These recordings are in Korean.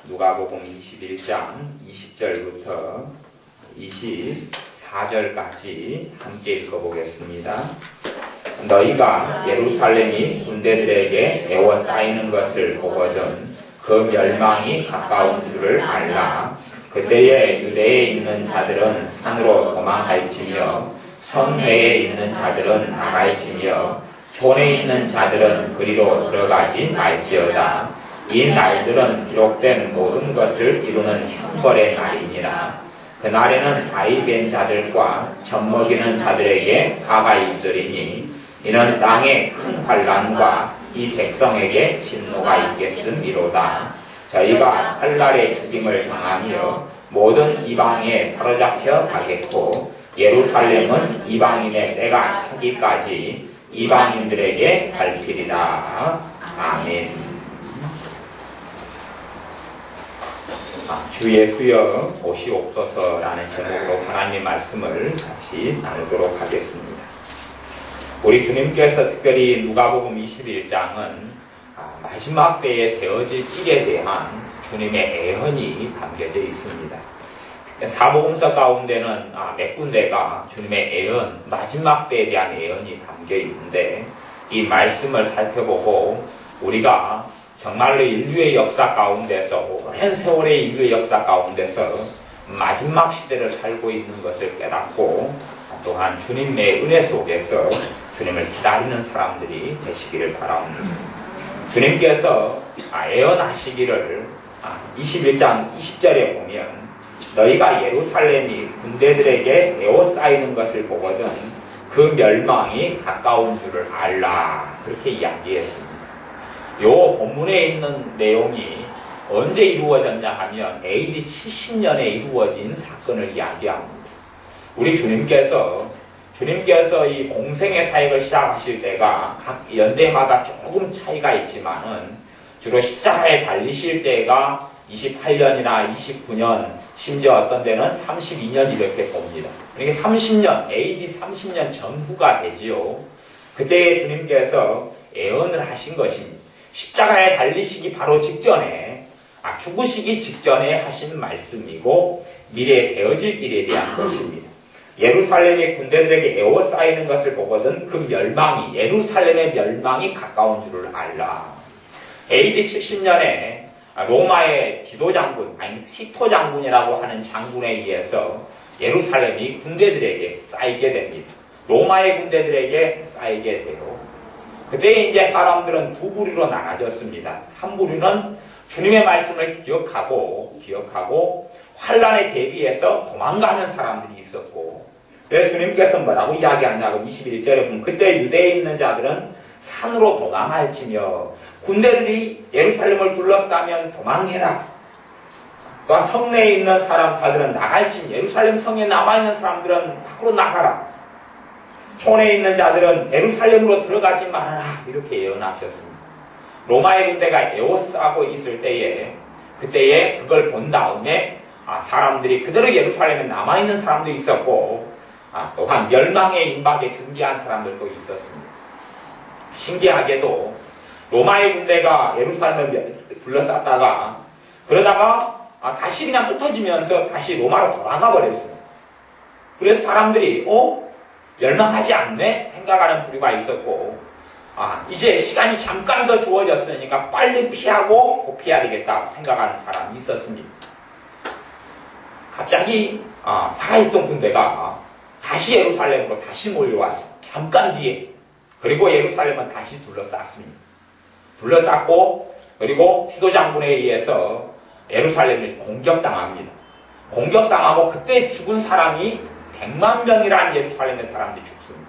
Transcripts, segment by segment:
누가복음 21장 20절부터 24절까지 함께 읽어보겠습니다. 너희가 예루살렘이 군대들에게 에워싸이는 것을 보거든 그 멸망이 가까운 줄을 알라. 그때에 유대에 있는 자들은 산으로 도망할지며 성회에 있는 자들은 나갈지며 촌에 있는 자들은 그리로 들어가지 말지어다. 이 날들은 기록된 모든 것을 이루는 형벌의 날이니라. 그날에는 아이 뵌 자들과 젖먹이는 자들에게 화가 있으리니 이는 땅에 큰 환난과 이 백성에게 진노가 있겠음이로다. 저희가 한날의 죽임을 당하며 모든 이방에 사로잡혀 가겠고 예루살렘은 이방인의 때가 차기까지 이방인들에게 밟히리라. 아멘. 주의 후여 오시옵소서라는 제목으로 하나님의 말씀을 같이 나누도록 하겠습니다. 우리 주님께서 특별히 누가복음 21장은 마지막 때에 세워질 일에 대한 주님의 애언이 담겨져 있습니다. 사복음서 가운데는 몇 군데가 주님의 애언, 마지막 때에 대한 애언이 담겨 있는데 이 말씀을 살펴보고 우리가 정말로 인류의 역사 가운데서 오랜 세월의 인류의 역사 가운데서 마지막 시대를 살고 있는 것을 깨닫고 또한 주님의 은혜 속에서 주님을 기다리는 사람들이 되시기를 바랍니다. 주님께서 애언하시기를 21장 20절에 보면 너희가 예루살렘이 군대들에게 에워싸이는 것을 보거든 그 멸망이 가까운 줄을 알라 그렇게 이야기했습니다. 요 본문에 있는 내용이 언제 이루어졌냐 하면 AD 70년에 이루어진 사건을 이야기합니다. 우리 주님께서 이 공생의 사역을 시작하실 때가 각 연대마다 조금 차이가 있지만은 주로 십자가에 달리실 때가 28년이나 29년, 심지어 어떤 데는 32년 이렇게 봅니다. 그러니까 30년, AD 30년 전후가 되지요. 그때 주님께서 애언을 하신 것입니다. 십자가에 달리시기 바로 직전에, 죽으시기 직전에 하신 말씀이고 미래에 되어질 일에 대한 것입니다. 예루살렘의 군대들에게 에워싸이는 것을 보거든 그 멸망이, 예루살렘의 멸망이 가까운 줄을 알라. AD 70년에 로마의 디도 장군, 아니 티토 장군이라고 하는 장군에 의해서 예루살렘이 군대들에게 쌓이게 됩니다. 로마의 군대들에게 쌓이게 돼요. 그때 이제 사람들은 두 부류로 나눠졌습니다. 한 부류는 주님의 말씀을 기억하고 환란에 대비해서 도망가는 사람들이 있었고, 그래서 주님께서 뭐라고 이야기하냐고 21절에 보면 그때 유대에 있는 자들은 산으로 도망할지며 군대들이 예루살렘을 둘러싸면 도망해라. 또한 성내에 있는 자들은 나갈지며 예루살렘 성에 남아있는 사람들은 밖으로 나가라. 촌에 있는 자들은 예루살렘으로 들어가지 말아라. 이렇게 예언하셨습니다. 로마의 군대가 에워싸고 있을 때에 그때에 그걸 본 다음에 사람들이 그대로 예루살렘에 남아있는 사람도 있었고 또한 멸망의 임박에 준비한 사람들도 있었습니다. 신기하게도 로마의 군대가 예루살렘을 둘러쌌다가 그러다가 다시 그냥 흩어지면서 다시 로마로 돌아가 버렸습니다. 그래서 사람들이 멸망하지 않네? 생각하는 부류가 있었고 이제 시간이 잠깐 더 주어졌으니까 빨리 피하고 도피해야 되겠다 생각하는 사람이 있었습니다. 갑자기 살아있던 군대가 다시 예루살렘으로 다시 몰려왔습니다. 잠깐 뒤에. 그리고 예루살렘은 다시 둘러쌌습니다. 둘러쌌고 그리고 티도 장군에 의해서 예루살렘을 공격당합니다. 공격당하고 그때 죽은 사람이 100만 명이라는 예루살렘의 사람들이 죽습니다.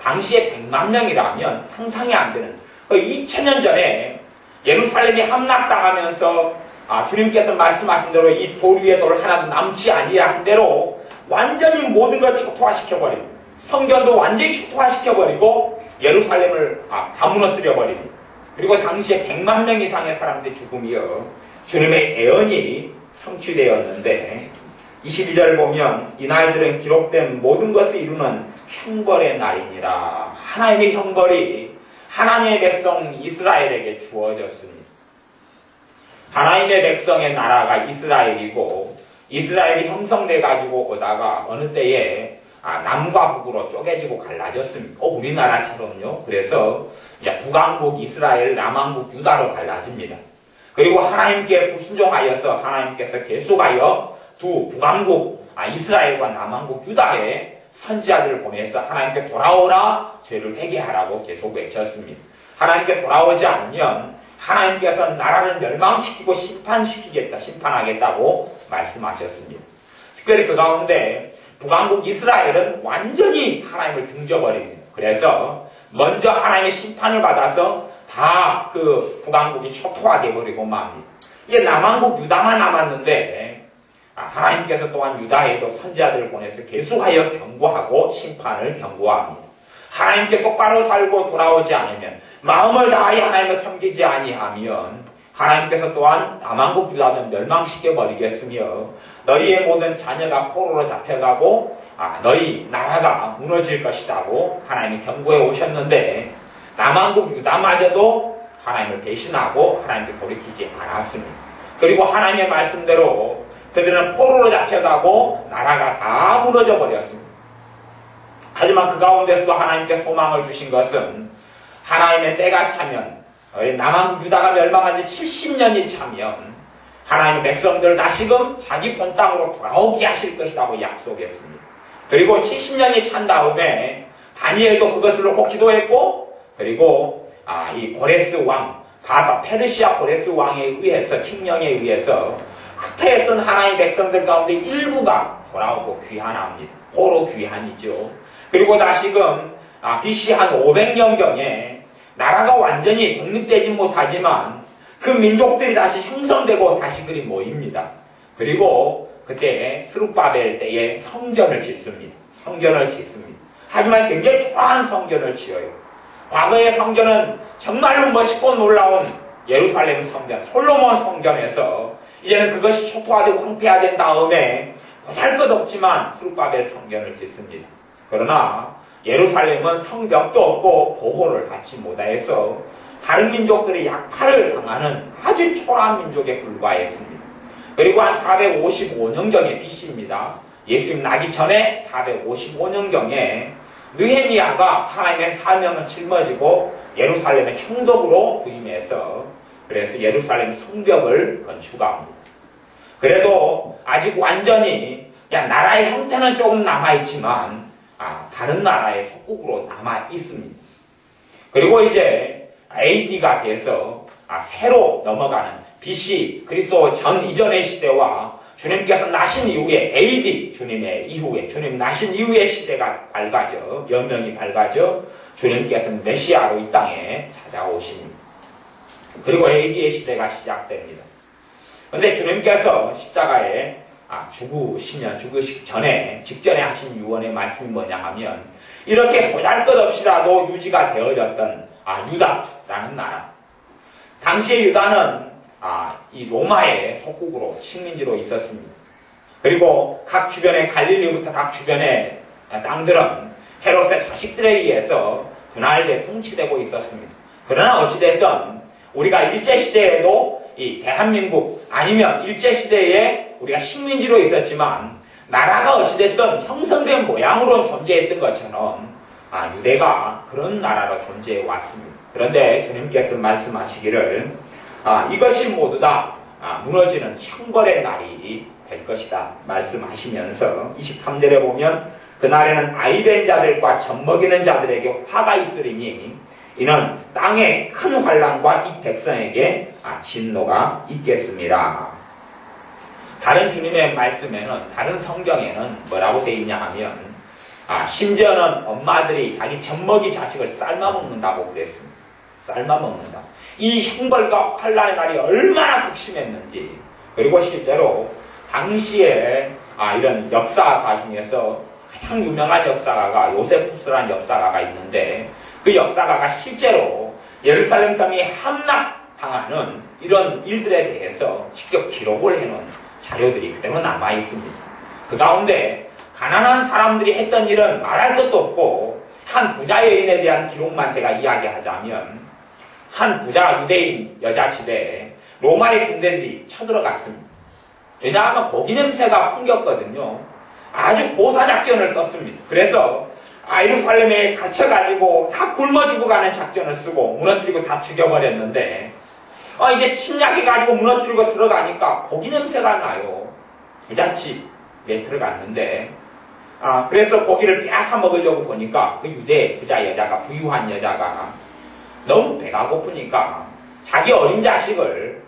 당시에 100만 명이라면 상상이 안 되는 2000년 전에 예루살렘이 함락당하면서 주님께서 말씀하신 대로 이 돌 위에 돌 하나도 남지 아니라 한 대로 완전히 모든 걸 초토화시켜버립니다. 성전도 완전히 초토화시켜버리고 예루살렘을 다 무너뜨려버립니다. 그리고 당시에 100만 명 이상의 사람들이 죽음이여 주님의 애언이 성취되었는데 22절을 보면 이 날들은 기록된 모든 것을 이루는 형벌의 날이니라. 하나님의 형벌이 하나님의 백성 이스라엘에게 주어졌습니다. 하나님의 백성의 나라가 이스라엘이고 이스라엘이 형성돼 가지고 오다가 어느 때에 남과 북으로 쪼개지고 갈라졌습니다. 우리나라처럼요. 그래서 이제 북왕국 이스라엘, 남왕국 유다로 갈라집니다. 그리고 하나님께 불순종하여서 하나님께서 계속하여 두 북왕국 이스라엘과 남왕국 유다에 선지자들을 보내서 하나님께 돌아오라, 죄를 회개하라고 계속 외쳤습니다. 하나님께 돌아오지 않으면 하나님께서 나라를 멸망시키고 심판하겠다고 말씀하셨습니다. 특별히 그 가운데 북왕국 이스라엘은 완전히 하나님을 등져버립니다. 그래서 먼저 하나님의 심판을 받아서 다 그 북왕국이 초토화되어 버리고 맙니다. 이제 남왕국 유다만 남았는데 하나님께서 또한 유다에도 선지자들을 보내서 계속하여 경고하고 심판을 경고합니다. 하나님께 똑바로 살고 돌아오지 않으면, 마음을 다하여 하나님을 섬기지 아니하면 하나님께서 또한 남왕국 유다는 멸망시켜 버리겠으며 너희의 모든 자녀가 포로로 잡혀가고 너희 나라가 무너질 것이라고 하나님이 경고해 오셨는데 남왕국 유다마저도 하나님을 배신하고 하나님께 돌이키지 않았습니다. 그리고 하나님의 말씀대로 그들은 포로로 잡혀가고 나라가 다 무너져 버렸습니다. 하지만 그 가운데서도 하나님께 소망을 주신 것은 하나님의 때가 차면, 남왕국 유다가 멸망한 지 70년이 차면 하나님의 백성들을 다시금 자기 본 땅으로 돌아오게 하실 것이라고 약속했습니다. 그리고 70년이 찬 다음에 다니엘도 그것을 놓고 기도했고, 그리고 이 고레스 왕, 페르시아 고레스 왕에 의해서, 칙령에 의해서 흩어졌던 하나님의 백성들 가운데 일부가 돌아오고 귀환합니다. 포로 귀환이죠. 그리고 다시금 BC 한 500년경에 나라가 완전히 독립되지 못하지만 그 민족들이 다시 형성되고 다시 그리 모입니다. 그리고 그때 스룹바벨 때에 성전을 짓습니다. 하지만 굉장히 초라한 성전을 지어요. 과거의 성전은 정말로 멋있고 놀라운 예루살렘 성전, 솔로몬 성전에서 이제는 그것이 초토화되고 황폐화된 다음에 보잘것없지만 스룹바벨 성전을 짓습니다. 그러나 예루살렘은 성벽도 없고 보호를 받지 못하여서 다른 민족들의 약탈을 당하는 아주 초라한 민족에 불과했습니다. 그리고 한 455년경에 BC입니다. 예수님 나기 전에 455년경에 느헤미야가 하나님의 사명을 짊어지고 예루살렘의 총독으로 부임해서 그래서 예루살렘 성벽을 건축합니다. 그래도 아직 완전히 나라의 형태는 조금 남아있지만 다른 나라의 속국으로 남아있습니다. 그리고 이제 AD가 돼서 새로 넘어가는 BC, 그리스도 전 이전의 시대와 주님께서 나신 이후에 AD, 주님 나신 이후의 시대가 밝아져, 연명이 밝아져 주님께서는 메시아로 이 땅에 찾아오십니다. 그리고 AD의 시대가 시작됩니다. 그런데 주님께서 십자가에 죽으시기 전에, 직전에 하신 유언의 말씀이 뭐냐 하면, 이렇게 보잘것없이라도 유지가 되어졌던 유다라는 나라. 당시의 유다는 이 로마의 속국으로, 식민지로 있었습니다. 그리고 각 주변의 갈릴리부터 각 주변의 땅들은 헤롯의 자식들에 의해서 분할돼 통치되고 있었습니다. 그러나 어찌됐든 우리가 일제시대에도 이 대한민국 아니면 일제시대에 우리가 식민지로 있었지만 나라가 어찌됐든 형성된 모양으로 존재했던 것처럼 유대가 그런 나라로 존재해 왔습니다. 그런데 주님께서 말씀하시기를 이것이 모두 다 무너지는 형벌의 날이 될 것이다 말씀하시면서 23절에 보면 그날에는 아이된 자들과 젖먹이는 자들에게 화가 있으리니 이는 땅에 큰 환난과 이 백성에게 진노가 있겠습니다. 다른 주님의 말씀에는, 다른 성경에는 뭐라고 되어 있냐 하면 심지어는 엄마들이 자기 젖먹이 자식을 삶아먹는다고 그랬습니다. 삶아먹는다. 이 형벌과 환난의 날이 얼마나 극심했는지, 그리고 실제로 당시에 이런 역사가 중에서 가장 유명한 역사가가 요세푸스라는 역사가가 있는데 그 역사가가 실제로 예루살렘 성이 함락당하는 이런 일들에 대해서 직접 기록을 해놓은 자료들이 그대로 남아있습니다. 그 가운데 가난한 사람들이 했던 일은 말할 것도 없고, 한 부자 여인에 대한 기록만 제가 이야기하자면, 한 부자 유대인 여자집에 로마의 군대들이 쳐들어갔습니다. 왜냐하면 고기 냄새가 풍겼거든요. 아주 고사작전을 썼습니다. 그래서 예루살렘에 갇혀가지고 다 굶어 죽어가는 작전을 쓰고 무너뜨리고 다 죽여버렸는데 이제 침략해가지고 무너뜨리고 들어가니까 고기 냄새가 나요. 부잣집에 들어갔는데 그래서 고기를 빼앗아 먹으려고 보니까 그 유대 부자 여자가 부유한 여자가 너무 배가 고프니까 자기 어린 자식을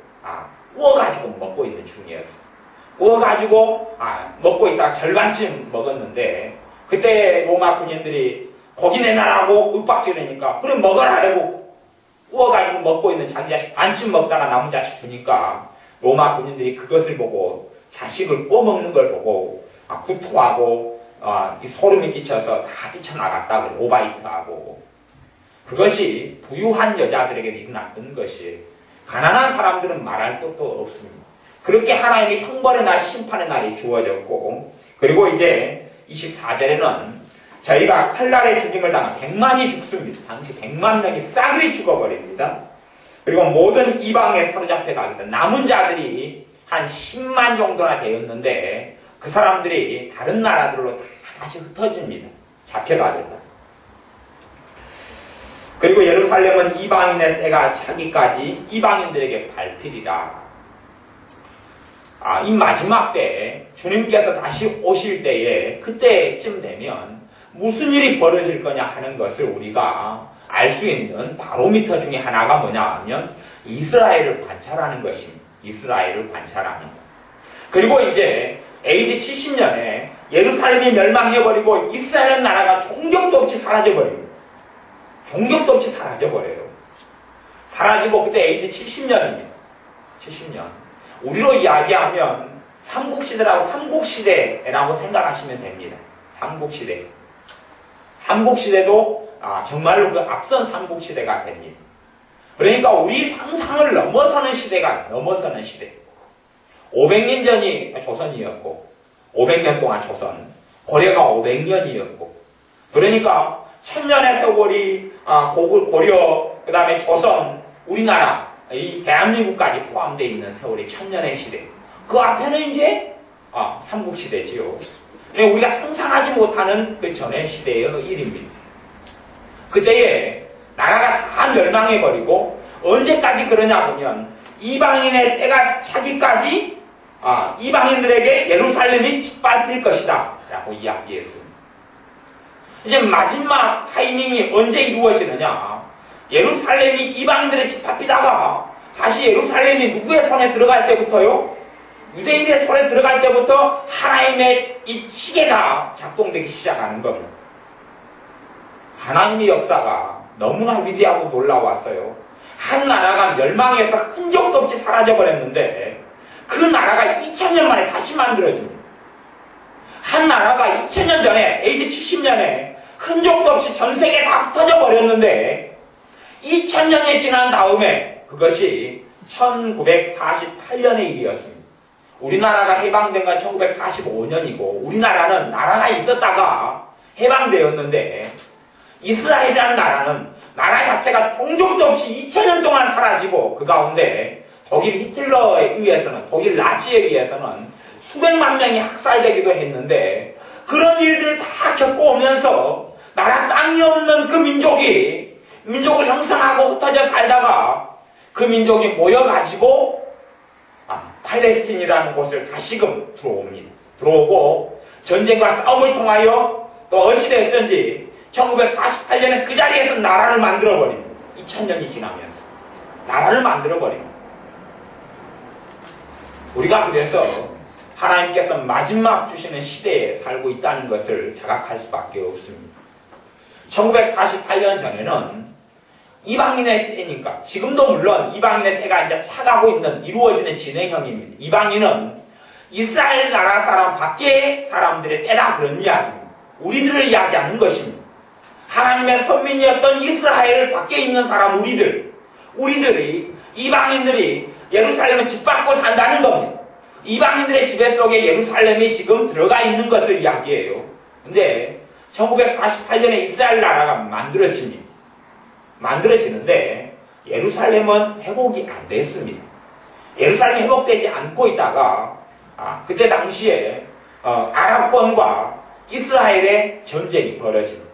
구워가지고 먹고 있는 중이었어요. 구워가지고 먹고 있다가 절반쯤 먹었는데 그때 로마 군인들이 고기 내놔라고 윽박지르니까 그래 먹으라고 구워가지고 먹고 있는 자기 자식 반쯤 먹다가 남은 자식 주니까 로마 군인들이 그것을 보고 자식을 구워 먹는 걸 보고 구토하고 이 소름이 끼쳐서 다 뛰쳐나갔다 그래. 오바이트하고 그것이 부유한 여자들에게 일어났던 것이 가난한 사람들은 말할 것도 없습니다. 그렇게 하나님의 형벌의 날, 심판의 날이 주어졌고 그리고 이제 24절에는 저희가 칼날의 죽임을 당한 100만이 죽습니다. 당시 100만 명이 싸그리 죽어버립니다. 그리고 모든 이방에 사로잡혀 가겠다. 남은 자들이 한 10만 정도나 되었는데 그 사람들이 다른 나라들로 다시 흩어집니다. 잡혀가겠다. 그리고 예루살렘은 이방인의 때가 차기까지 이방인들에게 밟히리라. 이 마지막 때에 주님께서 다시 오실 때에 그때쯤 되면 무슨 일이 벌어질 거냐 하는 것을 우리가 알 수 있는 바로미터 중에 하나가 뭐냐 하면 이스라엘을 관찰하는 것입니다. 이스라엘을 관찰하는 것. 그리고 이제 AD 70년에 예루살렘이 멸망해버리고 이스라엘 나라가 종족도 없이 사라져버립니다. 종족도 없이 사라져버려요. 사라지고 그때 AD 70년입니다. 70년. 우리로 이야기하면 삼국시대라고 삼국시대라고 생각하시면 됩니다. 삼국시대. 삼국시대도 정말로 그 앞선 삼국시대가 됩니다. 그러니까 우리 상상을 넘어서는 시대가 넘어서는 시대. 500년 전이 조선이었고 500년 동안 조선. 고려가 500년이었고 그러니까 천년의 세월이 고려 그 다음에 조선 우리나라 이 대한민국까지 포함되어 있는 세월이 천년의 시대. 그 앞에는 이제 삼국시대지요. 우리가 상상하지 못하는 그 전의 시대의 일입니다. 그때에 나라가 다 멸망해버리고 언제까지 그러냐 보면 이방인의 때가 차기까지 이방인들에게 예루살렘이 짓밟힐 것이다 라고 이야기했습니다. 이제 마지막 타이밍이 언제 이루어지느냐. 예루살렘이 이방인들의 짓밟히다가 다시 예루살렘이 누구의 손에 들어갈 때부터요? 유대인의 손에 들어갈 때부터 하나님의 이 시계가 작동되기 시작하는 겁니다. 하나님의 역사가 너무나 위대하고 놀라웠어요. 한 나라가 멸망해서 흔적도 없이 사라져버렸는데 그 나라가 2000년 만에 다시 만들어집니다. 한 나라가 2000년 전에 AD 70년에 흔적도 없이 전 세계에 다 흩어져 버렸는데 2000년이 지난 다음에 그것이 1948년의 일이었습니다. 우리나라가 해방된 건 1945년이고 우리나라는 나라가 있었다가 해방되었는데 이스라엘이라는 나라는 나라 자체가 종족도 없이 2000년 동안 사라지고 그 가운데 독일 히틀러에 의해서는 독일 나치에 의해서는 수백만 명이 학살되기도 했는데 그런 일들을 다 겪어오면서 나라 땅이 없는 그 민족을 형성하고 흩어져 살다가 그 민족이 모여가지고 팔레스틴이라는 곳을 다시금 들어옵니다. 들어오고 전쟁과 싸움을 통하여 또 어찌되었든지 1948년에 그 자리에서 나라를 만들어버립니다. 2000년이 지나면서 나라를 만들어버립니다. 우리가 그래서 하나님께서 마지막 주시는 시대에 살고 있다는 것을 자각할 수밖에 없습니다. 1948년 전에는 이방인의 때니까 지금도 물론 이방인의 때가 이제 차가고 있는 이루어지는 진행형입니다. 이방인은 이스라엘 나라 사람 밖의 사람들의 때다 그런 이야기입니다. 우리들을 이야기하는 것입니다. 하나님의 선민이었던 이스라엘 밖에 있는 사람 우리들이 이방인들이 예루살렘을 짓밟고 산다는 겁니다. 이방인들의 지배 속에 예루살렘이 지금 들어가 있는 것을 이야기해요. 근데 1948년에 이스라엘 나라가 만들어지는데 예루살렘은 회복이 안 됐습니다. 예루살렘이 회복되지 않고 있다가 그때 당시에 아랍권과 이스라엘의 전쟁이 벌어집니다.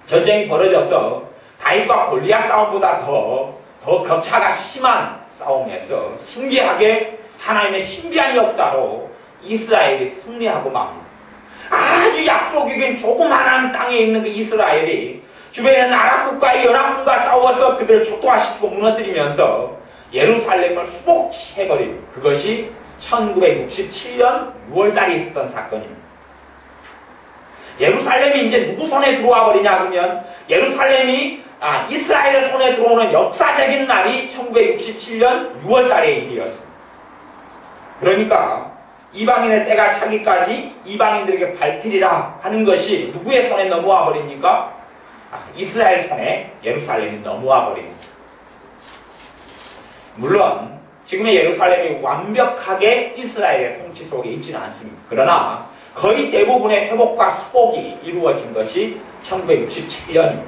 전쟁이 벌어져서 다윗과 골리앗 싸움보다 더 격차가 심한 싸움에서 신기하게 하나님의 신비한 역사로 이스라엘이 승리하고 맙니다. 아주 약속이긴 조그만한 땅에 있는 그 이스라엘이 주변에 아랍국가의 연합군과 싸워서 그들을 초토화시키고 무너뜨리면서 예루살렘을 수복해버린 그것이 1967년 6월달에 있었던 사건입니다. 예루살렘이 이제 누구 손에 들어와 버리냐 그러면 예루살렘이 이스라엘의 손에 들어오는 역사적인 날이 1967년 6월달의 일이었습니다. 그러니까 이방인의 때가 차기까지 이방인들에게 밟히리라 하는 것이 누구의 손에 넘어와 버립니까? 이스라엘 손에 예루살렘이 넘어와 버립니다. 물론 지금의 예루살렘이 완벽하게 이스라엘의 통치 속에 있지는 않습니다. 그러나 거의 대부분의 회복과 수복이 이루어진 것이 1967년입니다.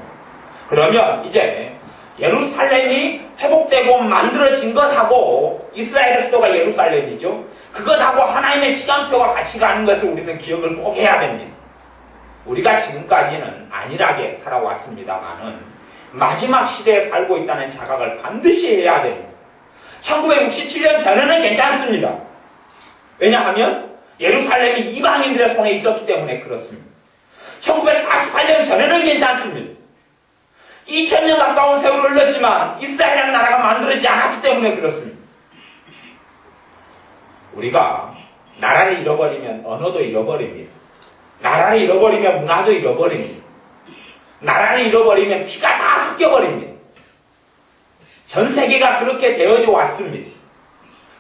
그러면 이제 예루살렘이 회복되고 만들어진 것하고 이스라엘의 수도가 예루살렘이죠. 그것하고 하나님의 시간표가 같이 가는 것을 우리는 기억을 꼭 해야 됩니다. 우리가 지금까지는 안일하게 살아왔습니다만은 마지막 시대에 살고 있다는 자각을 반드시 해야 됩니다. 1967년 전에는 괜찮습니다. 왜냐하면 예루살렘이 이방인들의 손에 있었기 때문에 그렇습니다. 1948년 전에는 괜찮습니다. 2000년 가까운 세월을 흘렀지만 이스라엘이라는 나라가 만들어지지 않았기 때문에 그렇습니다. 우리가 나라를 잃어버리면 언어도 잃어버립니다. 나라를 잃어버리면 문화도 잃어버립니다. 나라를 잃어버리면 피가 다 섞여버립니다. 전 세계가 그렇게 되어져 왔습니다.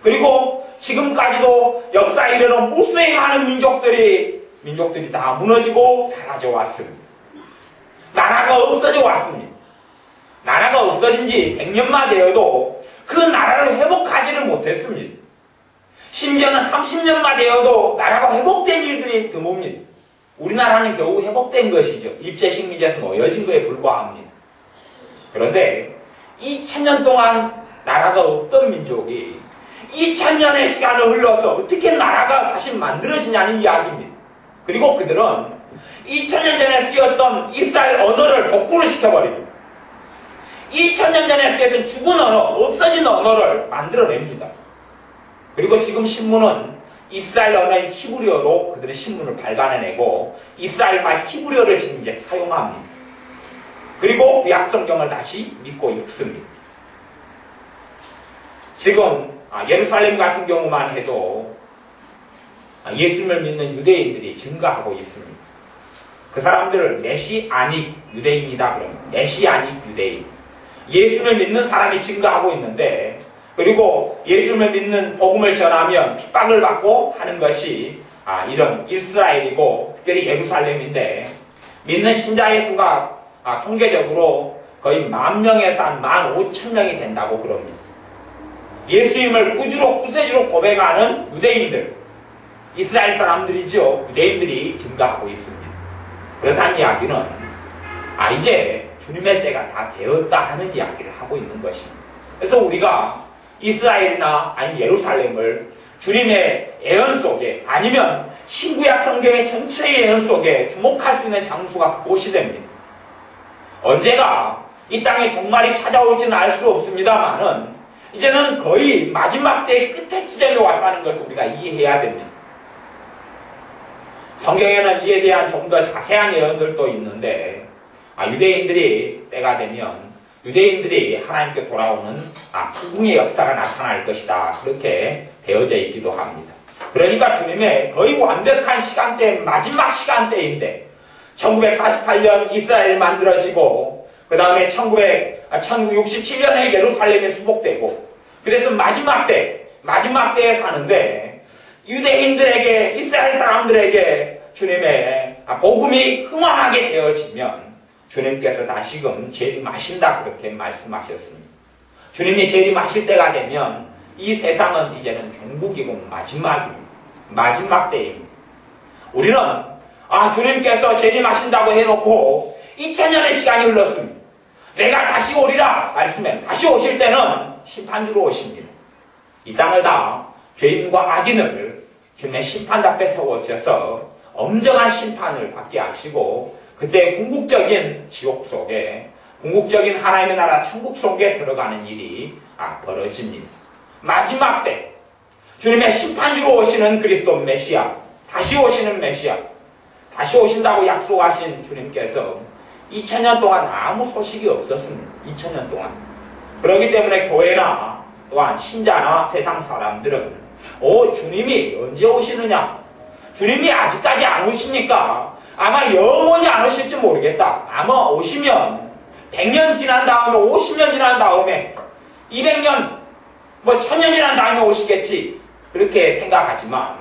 그리고 지금까지도 역사 이래로 무수히 많은 민족들이 다 무너지고 사라져 왔습니다. 나라가 없어져 왔습니다. 나라가 없어진 지 100년만 되어도 그 나라를 회복하지를 못했습니다. 심지어는 30년만 되어도 나라가 회복된 일들이 드뭅니다. 우리나라는 겨우 회복된 것이죠. 일제식민지에서 놓여진 것에 불과합니다. 그런데 2000년 동안 나라가 없던 민족이 2000년의 시간을 흘러서 어떻게 나라가 다시 만들어지냐는 이야기입니다. 그리고 그들은 2000년 전에 쓰였던 이스라엘 언어를 복구를 시켜버립니다. 2000년 전에 쓰였던 죽은 언어, 없어진 언어를 만들어냅니다. 그리고 지금 신문은 이스라엘 언어인 히브리어로 그들의 신문을 발간해내고 이스라엘말 히브리어를 지금 이제 사용합니다. 그리고 구약 성경을 다시 믿고 읽습니다. 지금 예루살렘 같은 경우만 해도 예수님을 믿는 유대인들이 증가하고 있습니다. 그 사람들을 메시아닉 유대인이다 그럽니다. 메시아닉 유대인. 예수님을 믿는 사람이 증가하고 있는데 그리고 예수님을 믿는 복음을 전하면 핍박을 받고 하는 것이 이런 이스라엘이고 특별히 예루살렘인데 믿는 신자의 수가 통계적으로 거의 10,000명에서 한 15,000명이 된다고 그럽니다. 예수님을 구세주로 고백하는 유대인들, 이스라엘 사람들이죠. 유대인들이 증가하고 있습니다. 그렇다는 이야기는 이제 주님의 때가 다 되었다 하는 이야기를 하고 있는 것입니다. 그래서 우리가 이스라엘이나 아니면 예루살렘을 주님의 예언 속에 아니면 신구약 성경의 전체의 예언 속에 주목할 수 있는 장소가 그곳이 됩니다. 언제가 이 땅에 종말이 찾아올지는 알 수 없습니다만은 이제는 거의 마지막 때의 끝에 지점에 왔다는 것을 우리가 이해해야 됩니다. 성경에는 이에 대한 좀 더 자세한 예언들도 있는데 유대인들이 때가 되면 유대인들이 하나님께 돌아오는 부흥의 역사가 나타날 것이다. 그렇게 되어져 있기도 합니다. 그러니까 주님의 거의 완벽한 시간대, 마지막 시간대인데 1948년 이스라엘 만들어지고 그 다음에 1967년에 예루살렘이 수복되고 그래서 마지막 때에 사는데 유대인들에게 이스라엘 사람들에게 주님의 복음이 흥황하게 되어지면 주님께서 다시금 재림하신다 그렇게 말씀하셨습니다. 주님이 재림하실 때가 되면 이 세상은 이제는 종국이고 마지막입니다. 마지막 때입니다. 우리는 주님께서 재림하신다고 해놓고 2000년의 시간이 흘렀습니다. 내가 다시 오리라 말씀해 다시 오실 때는 심판주로 오십니다. 이 땅에다 죄인과 악인을 주님의 심판 앞에 세워주셔서 엄정한 심판을 받게 하시고 그때 궁극적인 지옥 속에 궁극적인 하나님의 나라 천국 속에 들어가는 일이 벌어집니다. 마지막 때 주님의 심판주로 오시는 그리스도 메시아, 다시 오시는 메시아, 다시 오신다고 약속하신 주님께서 2000년 동안 아무 소식이 없었습니다. 2000년 동안. 그렇기 때문에 교회나 또한 신자나 세상 사람들은 주님이 언제 오시느냐? 주님이 아직까지 안 오십니까? 아마 영원히 안 오실지 모르겠다. 아마 오시면 100년 지난 다음에 50년 지난 다음에 200년 1000년 지난 다음에 오시겠지. 그렇게 생각하지만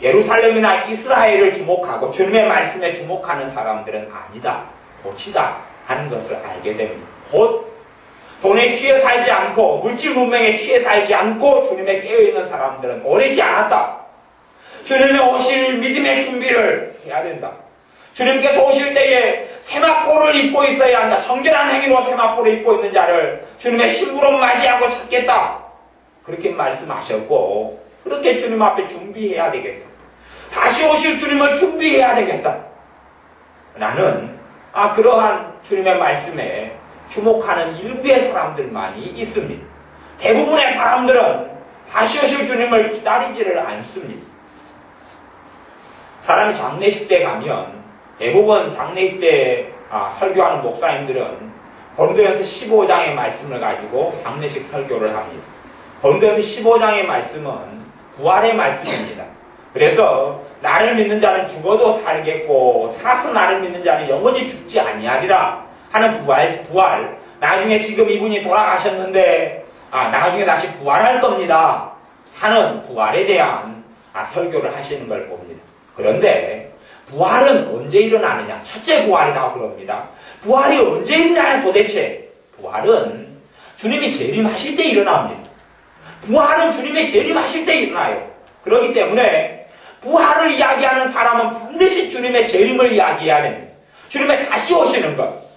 예루살렘이나 이스라엘을 주목하고 주님의 말씀에 주목하는 사람들은 아니다. 곧이다 하는 것을 알게 됩니다. 곧 돈에 취해 살지 않고 물질 문명에 취해 살지 않고 주님에 깨어있는 사람들은 오래지 않았다. 주님의 오실 믿음의 준비를 해야 된다. 주님께서 오실 때에 세마포를 입고 있어야 한다. 정결한 행위로 세마포를 입고 있는 자를 주님의 신부로 맞이하고 찾겠다. 그렇게 말씀하셨고 그렇게 주님 앞에 준비해야 되겠다. 다시 오실 주님을 준비해야 되겠다. 나는 그러한 주님의 말씀에 주목하는 일부의 사람들만이 있습니다. 대부분의 사람들은 다시 오실 주님을 기다리지를 않습니다. 사람이 장례식 때 가면 대부분 장례식 때 설교하는 목사님들은 고린도전서 15장의 말씀을 가지고 장례식 설교를 합니다. 고린도전서 15장의 말씀은 부활의 말씀입니다. 그래서 나를 믿는 자는 죽어도 살겠고 살아서 나를 믿는 자는 영원히 죽지 아니하리라 하는 부활. 나중에 지금 이분이 돌아가셨는데 나중에 다시 부활할 겁니다 하는 부활에 대한 설교를 하시는 걸 봅니다. 그런데 부활은 언제 일어나느냐? 첫째 부활이라고 그럽니다. 부활이 언제 일어나냐 도대체? 부활은 주님이 재림하실 때 일어납니다. 부활은 주님의 재림하실 때 일어나요. 그렇기 때문에 부활을 이야기하는 사람은 반드시 주님의 재림을 이야기해야 됩니다. 주님의 다시 오시는 것.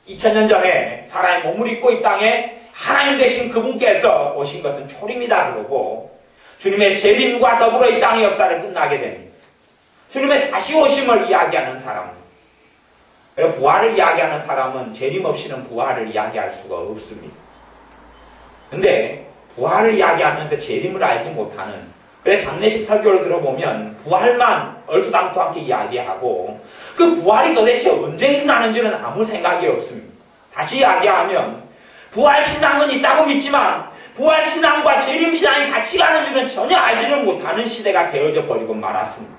2000년 전에 사람의 몸을 입고 이 땅에 하나님 되신 그분께서 오신 것은 초림이다 그러고 주님의 재림과 더불어 이 땅의 역사를 끝나게 됩니다. 주님의 다시 오심을 이야기하는 사람들. 부활을 이야기하는 사람은 재림 없이는 부활을 이야기할 수가 없습니다. 근데 부활을 이야기하면서 재림을 알지 못하는 그래서 장례식 설교를 들어보면 부활만 얼토당토하게 이야기하고 그 부활이 도대체 언제 일어나는지는 아무 생각이 없습니다. 다시 이야기하면 부활신앙은 있다고 믿지만 부활신앙과 재림신앙이 같이 가는지는 전혀 알지는 못하는 시대가 되어져 버리고 말았습니다.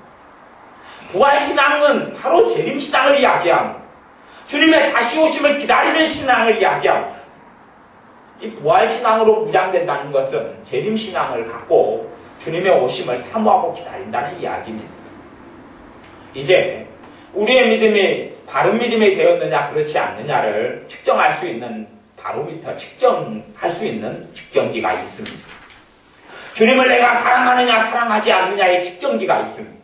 부활신앙은 바로 재림신앙을 이야기합니다. 주님의 다시 오심을 기다리는 신앙을 이야기합니다. 이 부활신앙으로 무장된다는 것은 재림신앙을 갖고 주님의 오심을 사모하고 기다린다는 이야기입니다. 이제 우리의 믿음이 바른 믿음이 되었느냐 그렇지 않느냐를 측정할 수 있는 바로미터, 측정할 수 있는 측정기가 있습니다. 주님을 내가 사랑하느냐 사랑하지 않느냐의 측정기가 있습니다.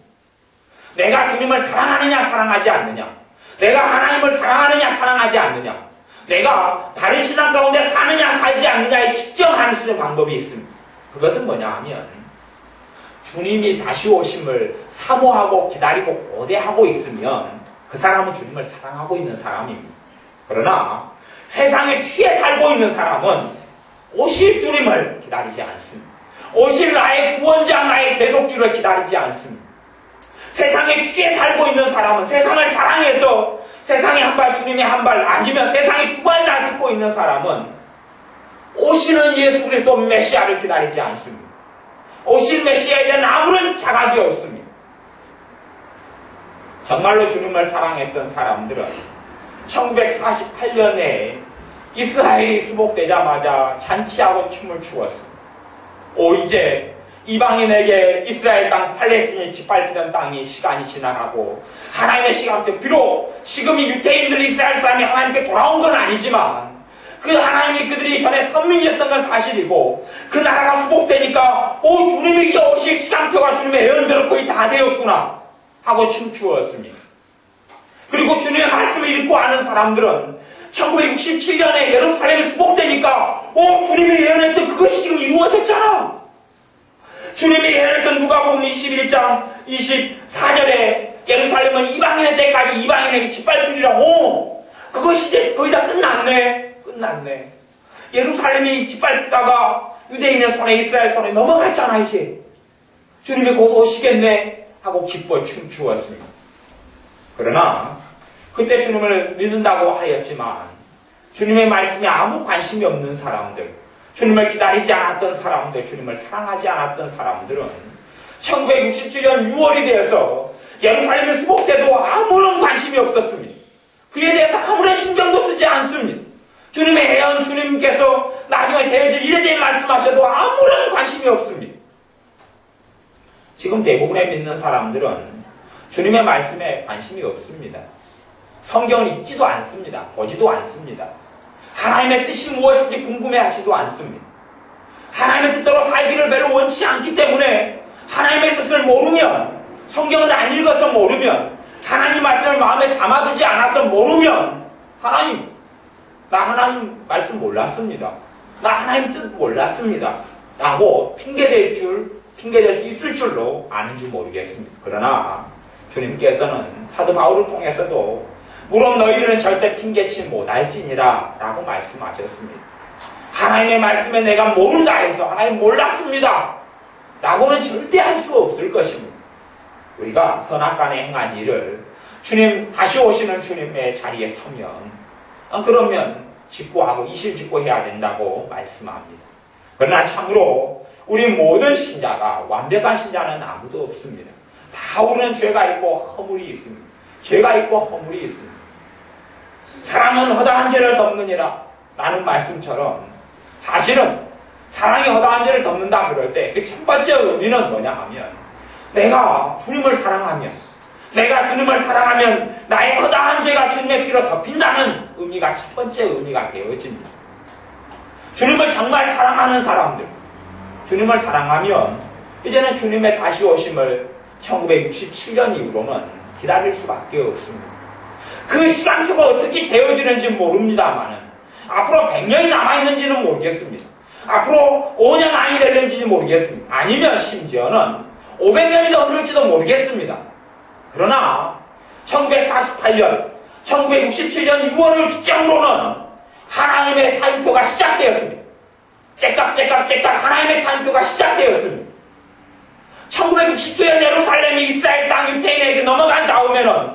내가 주님을 사랑하느냐 사랑하지 않느냐, 내가 하나님을 사랑하느냐 사랑하지 않느냐, 내가 바른 신앙 가운데 사느냐 살지 않느냐에 측정할 수 있는 방법이 있습니다. 그것은 뭐냐 하면 주님이 다시 오심을 사모하고 기다리고 고대하고 있으면 그 사람은 주님을 사랑하고 있는 사람입니다. 그러나 세상에 취해 살고 있는 사람은 오실 주님을 기다리지 않습니다. 오실 나의 구원자, 나의 대속주를 기다리지 않습니다. 세상에 취해 살고 있는 사람은 세상을 사랑해서 세상에 한 발, 주님의 한 발, 아니면 세상에 두 발 다 듣고 있는 사람은 오시는 예수 그리스도 메시아를 기다리지 않습니다. 오실 메시아에 대한 아무런 자각이 없습니다. 정말로 주님을 사랑했던 사람들은 1948년에 이스라엘이 수복되자마자 잔치하고 춤을 추었습니다. 이제 이방인에게 이스라엘 땅 팔레스틴이 짓밟히던 땅이 시간이 지나가고 하나님의 시간표, 비록 지금 이 유대인들 이스라엘 사람이 하나님께 돌아온 건 아니지만 그 하나님이 그들이 전에 선민이었던 건 사실이고 그 나라가 수복되니까 주님이 이제 오실 시간표가 주님의 예언대로 거의 다 되었구나 하고 춤추었습니다. 그리고 주님의 말씀을 읽고 아는 사람들은 1967년에 예루살렘이 수복되니까 주님이 예언했던 그것이 지금 이루어졌잖아. 주님이 예언했던 누가복음 21장 24절에 예루살렘은 이방인의 때까지 이방인에게 짓밟히리라. 오, 그것이 이제 거의 다 끝났네. 예루살렘이 짓밟히다가 유대인의 손에 이스라엘 손에 넘어갔잖아. 이제 주님이 곧 오시겠네 하고 기뻐 춤추었습니다. 그러나 그때 주님을 믿는다고 하였지만 주님의 말씀에 아무 관심이 없는 사람들, 주님을 기다리지 않았던 사람들, 주님을 사랑하지 않았던 사람들은 1967년 6월이 되어서 예루살렘에 수복돼도 아무런 관심이 없었습니다. 그에 대해서 아무런 신경도 쓰지 않습니다. 주님의 예언, 주님께서 나중에 되어질 이래저래 말씀하셔도 아무런 관심이 없습니다. 지금 대부분의 믿는 사람들은 주님의 말씀에 관심이 없습니다. 성경을 읽지도 않습니다. 보지도 않습니다. 하나님의 뜻이 무엇인지 궁금해하지도 않습니다. 하나님의 뜻대로 살기를 별로 원치 않기 때문에 하나님의 뜻을 모르면, 성경을 안 읽어서 모르면, 하나님 말씀을 마음에 담아두지 않아서 모르면 하나님, 나 하나님 말씀 몰랐습니다. 나 하나님 뜻 몰랐습니다. 라고 핑계댈 수 있을 줄로 아는지 모르겠습니다. 그러나 주님께서는 사도 바울을 통해서도 물론 너희들은 절대 핑계치 못할지니라 라고 말씀하셨습니다. 하나님의 말씀에 내가 모른다 해서 하나님 몰랐습니다 라고는 절대 할 수 없을 것입니다. 우리가 선악간에 행한 일을 주님, 다시 오시는 주님의 자리에 서면 그러면 직고하고 이실직고해야 된다고 말씀합니다. 그러나 참으로 우리 모든 신자가, 완벽한 신자는 아무도 없습니다. 다 우리는 죄가 있고 허물이 있습니다. 죄가 있고 허물이 있습니다. 사랑은 허다한 죄를 덮느니라 라는 말씀처럼 사실은 사랑이 허다한 죄를 덮는다 그럴 때 그 첫 번째 의미는 뭐냐 하면 내가 주님을 사랑하면 나의 허다한 죄가 주님의 피로 덮인다는 의미가 첫 번째 의미가 되어집니다. 주님을 정말 사랑하는 사람들, 주님을 사랑하면 이제는 주님의 다시 오심을 1967년 이후로는 기다릴 수밖에 없습니다. 그 시간표가 어떻게 되어지는지 모릅니다만은 앞으로 100년이 남아있는지는 모르겠습니다. 앞으로 5년 안이 될는지 모르겠습니다. 아니면 심지어는 500년이 더 흐를지도 모르겠습니다. 그러나 1948년, 1967년 6월을 기점으로는 하나님의 타임표가 시작되었습니다. 째깍 하나님의 타임표가 시작되었습니다. 1967년 예루살렘이 이스라엘 땅 유태인에게 넘어간 다음에는